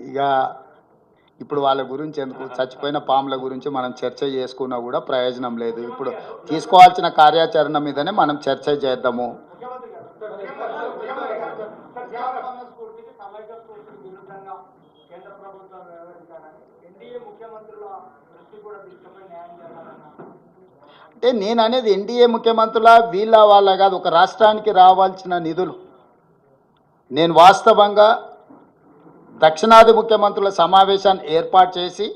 ఇక ఇప్పుడు వాళ్ళ గురించి ఎందుకు, చచ్చిపోయిన పాముల గురించి మనం చర్చ చేసుకున్నా కూడా ప్రయోజనం లేదు. ఇప్పుడు తీసుకోవాల్సిన కార్యాచరణ మీదనే మనం చర్చ చేద్దాము. అంటే నేను అనేది ఎన్డీఏ ముఖ్యమంత్రుల వీళ్ళ వాళ్ళ కాదు, ఒక రాష్ట్రానికి రావాల్సిన నిధులు. నేను వాస్తవంగా దక్షిణాది ముఖ్యమంత్రుల సమావేశాన్ని ఏర్పాటు చేసి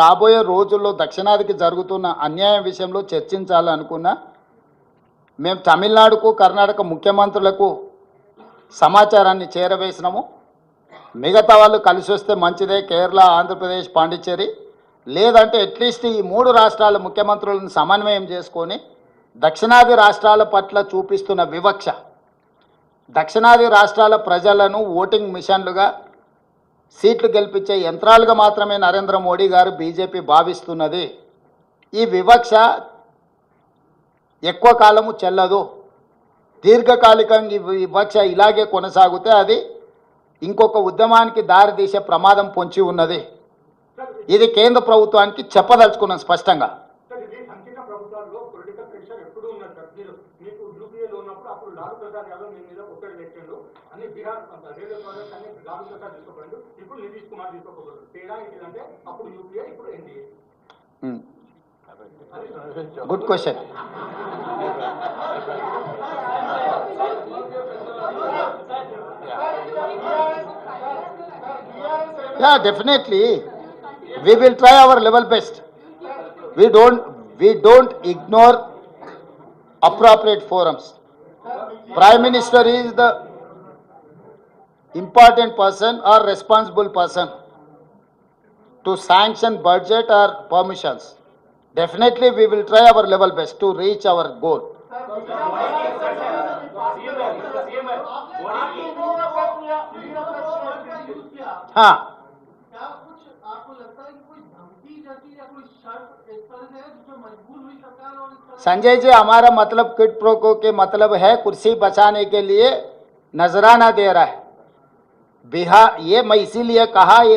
రాబోయే రోజుల్లో దక్షిణాదికి జరుగుతున్న అన్యాయం విషయంలో చర్చించాలనుకున్నా. మేము తమిళనాడుకు కర్ణాటక ముఖ్యమంత్రులకు సమాచారాన్ని చేరవేసినాము. మిగతా వాళ్ళు కలిసి వస్తే మంచిదే, కేరళ, ఆంధ్రప్రదేశ్, పాండిచ్చేరి, లేదంటే అట్లీస్ట్ ఈ 3 రాష్ట్రాల ముఖ్యమంత్రులను సమన్వయం చేసుకొని దక్షిణాది రాష్ట్రాల పట్ల చూపిస్తున్న వివక్ష, దక్షిణాది రాష్ట్రాల ప్రజలను ఓటింగ్ మిషన్లుగా, సీట్లు గెలిపించే యంత్రాలుగా మాత్రమే నరేంద్ర మోడీ గారు బీజేపీ భావిస్తున్నది. ఈ వివక్ష ఎక్కువ కాలము చెల్లదు. దీర్ఘకాలికంగా ఈ వివక్ష ఇలాగే కొనసాగితే అది ఇంకొక ఉద్యమానికి దారితీసే ప్రమాదం పొంచి ఉన్నది. ఇది కేంద్ర ప్రభుత్వానికి చెప్పదలుచుకున్నాం స్పష్టంగా. Good question. Yeah, definitely. We will try our level best. We don't ignore appropriate forums. Prime Minister is the important person or responsible person to sanction budget or permissions. Definitely we will try our level best to reach our goal. हाँ, संजय जी, हमारा मतलब quid pro को के मतलब है कुर्सी बचाने के लिए नजराना दे रहा है बिहार। ये मैं इसीलिए कहा, ये